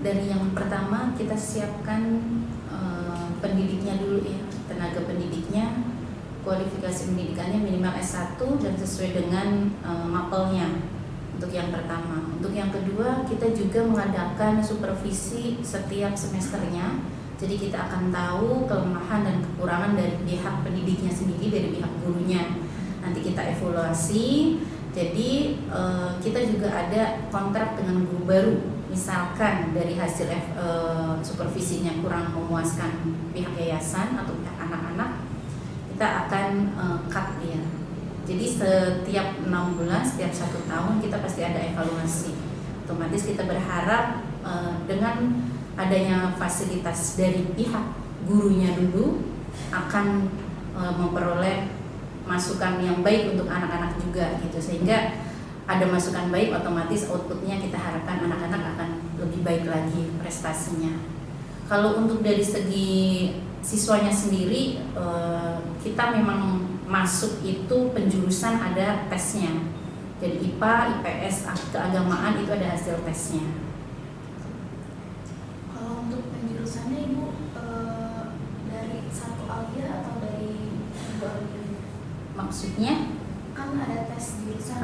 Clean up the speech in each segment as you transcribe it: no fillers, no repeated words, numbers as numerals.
Dari yang pertama kita siapkan pendidiknya dulu ya, tenaga pendidiknya, kualifikasi pendidikannya minimal S1 dan sesuai dengan mapelnya. Untuk yang pertama. Untuk yang kedua, kita juga mengadakan supervisi setiap semesternya. Jadi kita akan tahu kelemahan dan kekurangan dari pihak pendidiknya sendiri, dari pihak gurunya. Nanti kita evaluasi. Jadi kita juga ada kontrak dengan guru baru. Misalkan dari hasil supervisinya kurang memuaskan pihak yayasan atau pihak anak-anak, kita akan cut dia. Jadi setiap 6 bulan, setiap 1 tahun kita pasti ada evaluasi. Otomatis kita berharap dengan adanya fasilitas dari pihak gurunya dulu akan memperoleh masukan yang baik untuk anak-anak juga gitu, sehingga ada masukan baik, otomatis outputnya kita harapkan anak-anak akan lebih baik lagi prestasinya. Kalau untuk dari segi siswanya sendiri, kita memang masuk itu penjurusan ada tesnya. Jadi IPA, IPS, keagamaan itu ada hasil tesnya. Kalau untuk penjurusannya Ibu dari satu alia atau dari 2 alia? Maksudnya? Kan ada tes jurusan,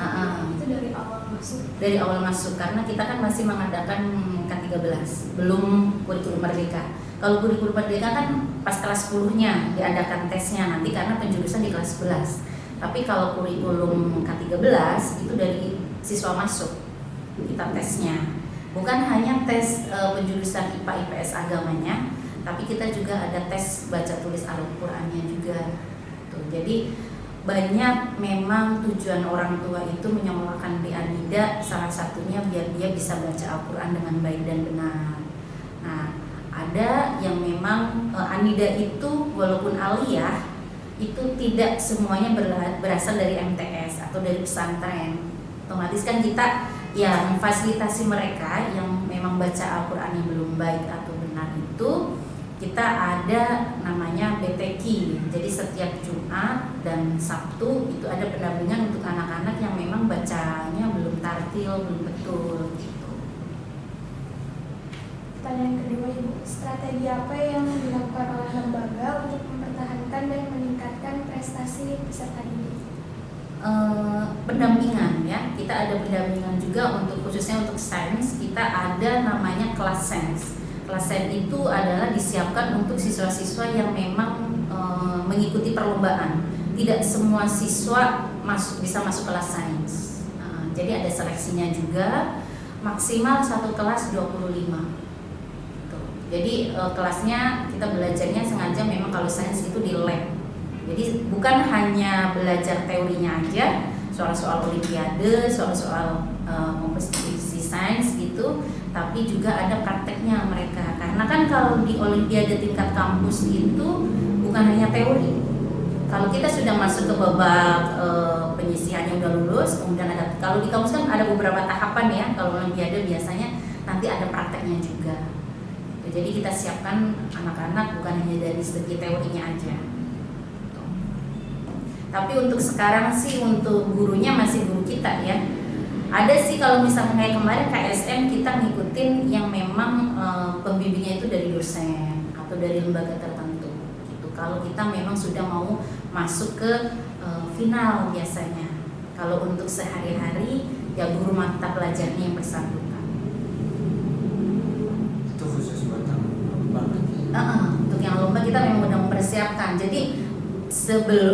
itu dari awal masuk? Dari awal masuk, karena kita kan masih mengadakan K13, belum kurikulum merdeka. Kalau kurikulum merdeka kan pas kelas 10-nya diadakan tesnya nanti karena penjurusan di kelas 11. Tapi kalau kurikulum K13 itu dari siswa masuk kita tesnya. Bukan hanya tes penjurusan IPA IPS agamanya, tapi kita juga ada tes baca tulis Al-Qur'annya juga. Tuh, jadi banyak memang tujuan orang tua itu menyekolahkan di Anida, salah satunya biar dia bisa baca Al-Qur'an dengan baik dan benar. Nah, ada yang memang Anida itu walaupun aliyah itu tidak semuanya berasal dari MTS atau dari pesantren. Otomatis kan kita ya memfasilitasi mereka yang memang baca Al-Qur'an yang belum baik atau benar itu, kita ada namanya BTQ. Jadi setiap Jumat dan Sabtu itu ada pendampingan untuk anak-anak yang memang bacanya belum tartil, belum betul gitu. Pertanyaan kedua Ibu, strategi apa yang dilakukan oleh lembaga untuk mempertahankan dan meningkatkan prestasi peserta didik? Pendampingan ya, kita ada pendampingan juga untuk khususnya untuk sains, kita ada namanya kelas sains. Kelas sains itu adalah disiapkan untuk siswa-siswa yang memang mengikuti perlombaan. Tidak semua siswa bisa masuk kelas sains. Jadi ada seleksinya juga, maksimal satu kelas 25. Jadi kelasnya kita belajarnya sengaja memang kalau sains itu di lab. Jadi bukan hanya belajar teorinya aja, soal-soal olimpiade, soal-soal kompetisi sains gitu, tapi juga ada prakteknya mereka. Karena kan kalau di olimpiade tingkat kampus itu bukan hanya teori. Kalau kita sudah masuk ke babak penyisihannya udah lulus, kemudian ada, kalau di kampus kan ada beberapa tahapan ya. Kalau olimpiade biasanya nanti ada prakteknya juga. Jadi kita siapkan anak-anak bukan hanya dari segi teorinya aja. Tapi untuk sekarang sih untuk gurunya masih guru kita ya. Ada sih kalau misalnya kayak kemarin KSM kita ngikutin yang memang pembimbingnya itu dari dosen atau dari lembaga tertentu gitu. Kalau kita memang sudah mau masuk ke final biasanya. Kalau untuk sehari-hari ya guru mata pelajarnya yang bersangkutan. Itu khusus buat lomba nanti. Untuk yang lomba kita memang udah mempersiapkan. Jadi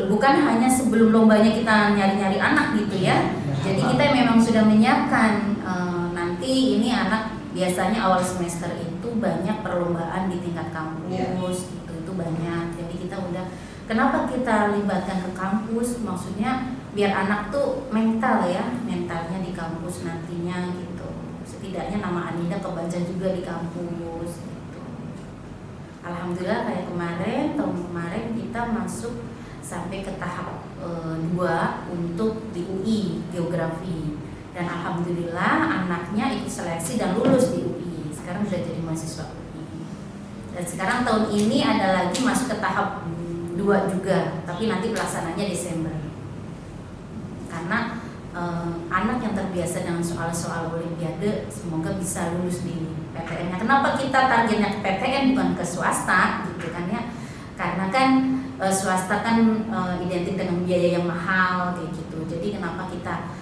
bukan hanya sebelum lombanya kita nyari-nyari anak gitu ya. Jadi kita memang sudah menyiapkan nanti ini anak biasanya awal semester itu banyak perlombaan di tingkat kampus itu banyak. Jadi kita udah, kenapa kita libatkan ke kampus? Maksudnya biar anak tuh mental ya, mentalnya di kampus nantinya gitu. Setidaknya nama Anida kebaca juga di kampus gitu. Alhamdulillah kayak tahun kemarin kita masuk sampai ke tahap 2 untuk di UI geografi, dan alhamdulillah anaknya ikut seleksi dan lulus di UI. Sekarang sudah jadi mahasiswa UI. Dan sekarang tahun ini ada lagi masuk ke tahap 2 juga, tapi nanti pelaksananya Desember. Karena anak yang terbiasa dengan soal-soal olimpiade semoga bisa lulus di PTN-nya. Kenapa kita targetnya ke PTN bukan ke swasta gitu kan ya? Karena kan swasta kan identik dengan biaya yang mahal kayak gitu. Jadi kenapa kita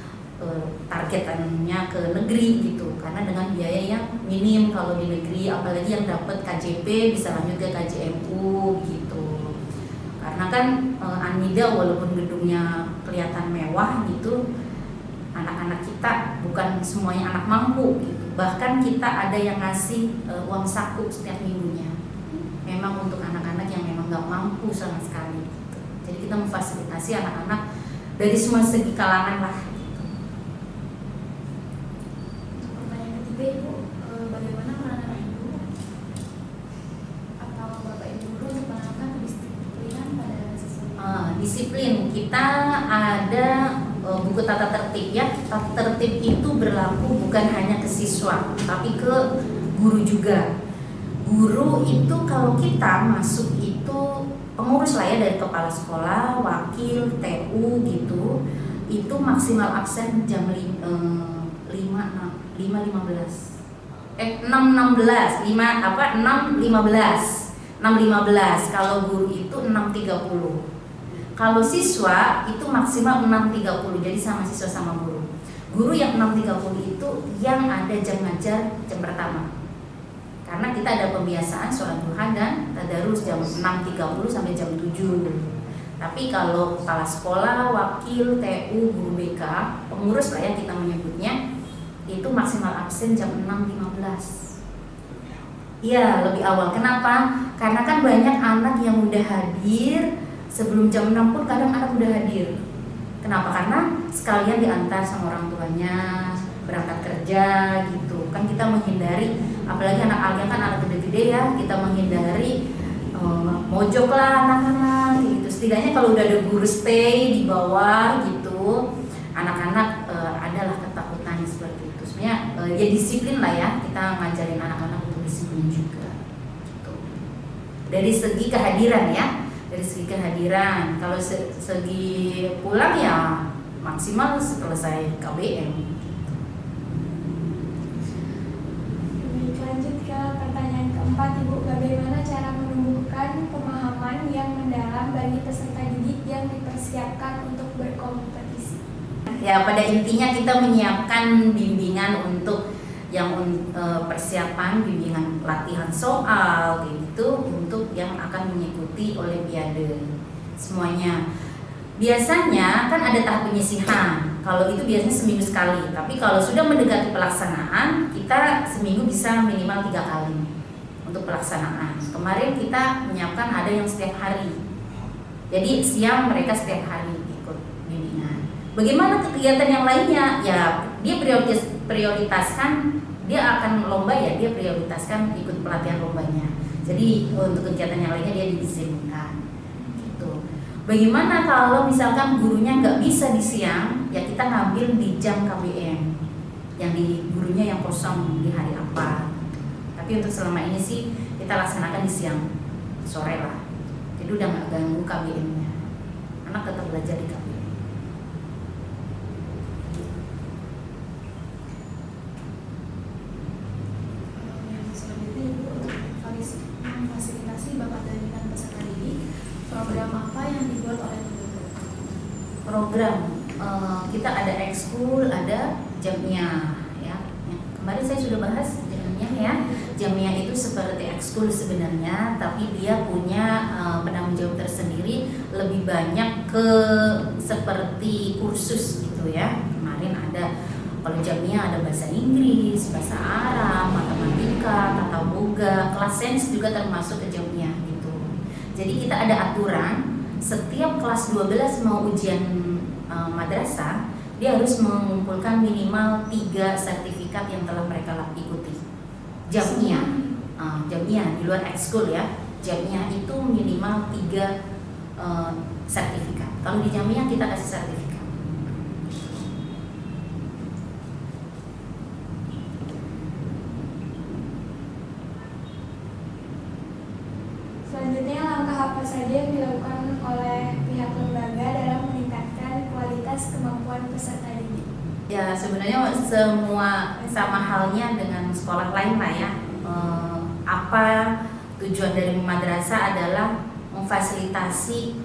targetannya ke negeri gitu? Karena dengan biaya yang minim kalau di negeri, apalagi yang dapat KJP bisa lanjut ke KJMU gitu. Karena kan Anida walaupun gedungnya kelihatan mewah gitu, anak-anak kita bukan semuanya anak mampu gitu. Bahkan kita ada yang ngasih uang saku setiap minggunya. Memang untuk anak-anak yang memang nggak mampu sama sekali gitu. Jadi kita memfasilitasi anak-anak dari semua segi kalangan lah gitu. Pertanyaan ketiga, Ibu, bagaimana peran Ibu atau Bapak Ibu guru untuk menanamkan kedisiplinan pada siswa? Disiplin kita ada buku tata tertib ya. Tata tertib itu berlaku bukan hanya ke siswa tapi ke guru juga. Guru itu kalau kita masuk itu pengurus lah ya, dari kepala sekolah, wakil, TU gitu, itu maksimal absen jam 6.15. Kalau guru itu 6.30. Kalau siswa itu maksimal 6.30, jadi sama siswa sama guru. Guru yang 6.30 itu yang ada jam ngajar jam pertama. Karena kita ada pembiasaan sholat duha dan tadarus jam 6.30 sampai jam 7. Tapi kalau kepala sekolah, wakil, TU, guru BK, pengurus lah ya kita menyebutnya, itu maksimal absen jam 6.15. Iya, lebih awal. Kenapa? Karena kan banyak anak yang udah hadir sebelum jam 6 pun kadang anak udah hadir. Kenapa? Karena sekalian diantar sama orang tuanya berangkat kerja gitu. Kan kita menghindari, apalagi anak alia kan anak gede-gede ya, kita menghindari mojok lah anak-anak gitu. Setidaknya kalau udah ada guru stay di bawah gitu, anak-anak adalah ketakutan seperti itu. Sebenarnya ya disiplin lah ya, kita ngajarin anak-anak untuk disiplin juga gitu. Dari segi kehadiran ya, dari segi kehadiran. Kalau segi pulang ya maksimal selesai KBM. Lanjut ke pertanyaan keempat, Ibu, bagaimana cara menumbuhkan pemahaman yang mendalam bagi peserta didik yang dipersiapkan untuk berkompetisi? Ya, pada intinya kita menyiapkan bimbingan untuk yang persiapan, bimbingan latihan soal gitu untuk yang akan mengikuti olimpiade semuanya. Biasanya kan ada tahap penyisihan. Kalau itu biasanya seminggu sekali. Tapi kalau sudah mendekati pelaksanaan, kita seminggu bisa minimal 3 kali untuk pelaksanaan. Kemarin kita menyiapkan ada yang setiap hari. Jadi siang mereka setiap hari ikut bimbingan. Bagaimana kegiatan yang lainnya? Ya dia prioritaskan, dia akan lomba ya, dia prioritaskan ikut pelatihan lombanya. Jadi untuk kegiatan yang lainnya dia diizinkan gitu. Bagaimana kalau misalkan gurunya nggak bisa di siang, ya kita ngambil di jam KBM yang di gurunya yang kosong di hari apa. Tapi untuk selama ini sih kita laksanakan di siang sore lah. Jadi udah nggak ganggu KBM-nya. Anak tetap belajar di KBM. Memfasilitasi bakat dan minat peserta didik, program apa yang dibuat oleh lembaga? Program kita ada ekskul, ada jamnya ya. Kemarin saya sudah bahas jamnya ya. Jamnya itu seperti ekskul sebenarnya, tapi dia punya penanggung jawab tersendiri, lebih banyak ke seperti kursus gitu ya. Kemarin ada, kalau jamnya ada bahasa Inggris, bahasa Arab, matematika, tata boga, kelas sains juga termasuk ke jamnya gitu. Jadi kita ada aturan, setiap kelas 12 mau ujian madrasah, dia harus mengumpulkan minimal 3 sertifikat yang telah mereka ikuti. Jamnya di luar ekskul ya, jamnya itu minimal 3 sertifikat. Kalau di jamnya kita kasih sertifikat. Selanjutnya, langkah apa saja yang dilakukan oleh pihak lembaga dalam meningkatkan kualitas kemampuan peserta didik? Ya sebenarnya semua sama halnya dengan sekolah lain lah ya. Apa tujuan dari madrasah adalah memfasilitasi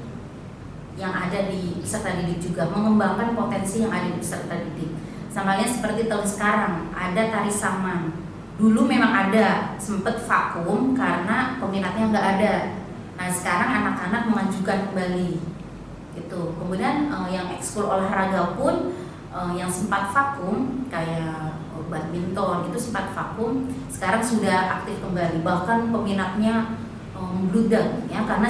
yang ada di peserta didik juga, mengembangkan potensi yang ada di peserta didik. Sama halnya seperti tahun sekarang ada tari saman. Dulu memang ada, sempat vakum karena peminatnya nggak ada. Nah sekarang anak-anak mengajukan kembali gitu. Kemudian yang ekskul olahraga pun yang sempat vakum kayak badminton itu sempat vakum, sekarang sudah aktif kembali, bahkan peminatnya membludak ya, karena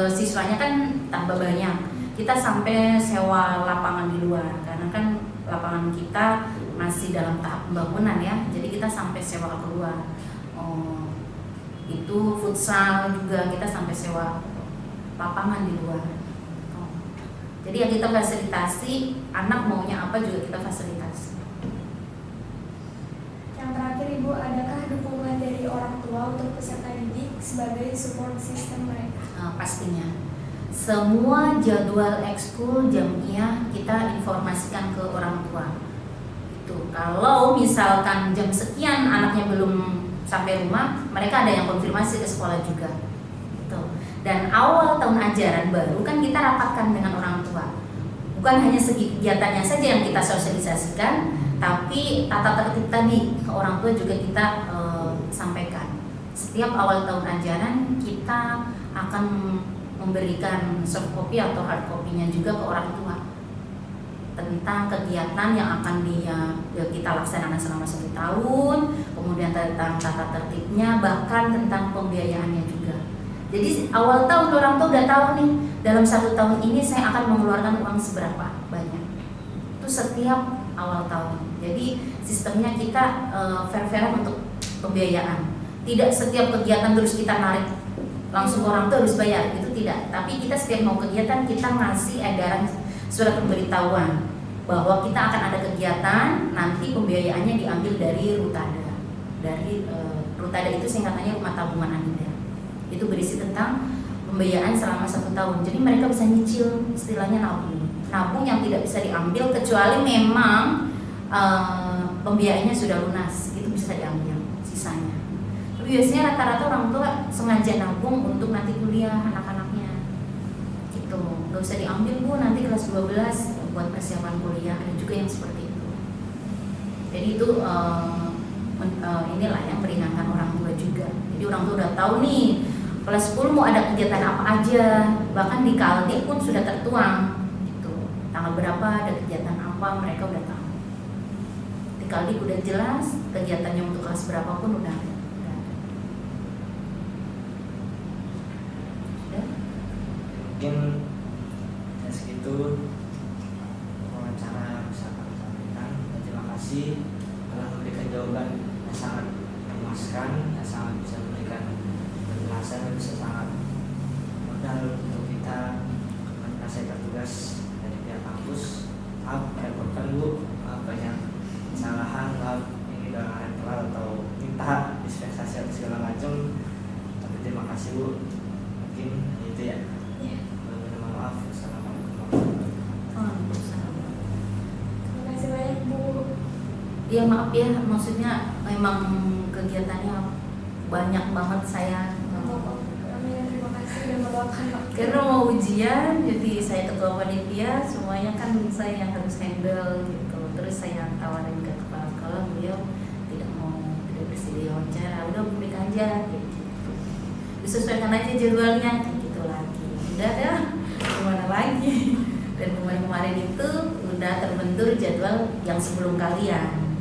siswanya kan tambah banyak. Kita sampai sewa lapangan di luar karena kan lapangan kita masih dalam tahap pembangunan ya, jadi kita sampai sewa keluar. Itu futsal juga kita sampai sewa lapangan di luar. Jadi yang kita fasilitasi, anak maunya apa juga kita fasilitasi. Yang terakhir Ibu, adakah dukungan dari orang tua untuk peserta didik sebagai support system mereka? Pastinya. Semua jadwal ekskul jamiah kita informasikan ke orang tua. Itu kalau misalkan jam sekian anaknya belum sampai rumah, mereka ada yang konfirmasi ke sekolah juga. Dan awal tahun ajaran baru kan kita rapatkan dengan orang tua. Bukan hanya segi kegiatannya saja yang kita sosialisasikan, tapi tata tertib tadi ke orang tua juga kita sampaikan. Setiap awal tahun ajaran kita akan memberikan soft copy atau hard copy-nya juga ke orang tua tentang kegiatan yang akan kita laksanakan selama 1 tahun, kemudian tentang tata tertibnya, bahkan tentang pembiayaannya juga. Jadi awal tahun orang tua udah tahu nih, dalam 1 tahun ini saya akan mengeluarkan uang seberapa banyak. Itu setiap awal tahun. Jadi sistemnya kita fair-fairan untuk pembiayaan. Tidak setiap kegiatan terus kita narik langsung orang tua harus bayar, itu tidak. Tapi kita setiap mau kegiatan kita ngasih edaran surat pemberitahuan bahwa kita akan ada kegiatan, nanti pembiayaannya diambil dari Rutada. Dari Rutada itu singkatannya Rumah Tabungan Anida. Itu berisi tentang pembiayaan selama 1 tahun. Jadi mereka bisa nyicil, istilahnya nabung yang tidak bisa diambil kecuali memang pembiayaannya sudah lunas, itu bisa diambil sisanya. Tapi biasanya rata-rata orang tua sengaja nabung untuk nanti kuliah anak-anaknya gitu. Gak usah diambil Bu, nanti kelas 12 buat persiapan kuliah. Ada juga yang seperti itu. Jadi itu inilah yang meringankan orang tua juga. Jadi orang tua udah tahu nih kelas 10 mau ada kegiatan apa aja, bahkan di Kaldi pun sudah tertuang gitu. Tanggal berapa ada kegiatan apa, mereka udah tahu. Di Kaldi udah jelas kegiatannya untuk kelas berapa pun udah ada. Mungkin ya segitu wawancara bisa kami sampaikan. Terima kasih telah memberikan jawaban yang sangat memuaskan, yang sangat bisa memberikan penjelasan yang bisa sangat modal untuk kita menyelesaikan tugas dari pihak kampus. Maaf merepotkan Bu, maaf banyak kesalahan, maaf ini udah rental atau minta dispensasi atau segala macam. Tapi terima kasih Bu, mungkin itu ya. Maaf, assalamualaikum warahmatullahi wabarakatuh. Terima kasih banyak Bu. Ya maaf ya, maksudnya memang kegiatannya banyak banget saya. Terima kasih sudah meluangkan waktu. Karena mau ujian, jadi saya ketua panitia, semuanya kan saya yang harus handle gitu. Terus saya tawarin ke kepala sekolah, beliau tidak bersedia wawancara, udah publik aja gitu. Disesuaikan aja jadwalnya gitu lagi. Udah dah, gimana lagi? Dan kemarin itu udah terbentur jadwal yang sebelum kalian.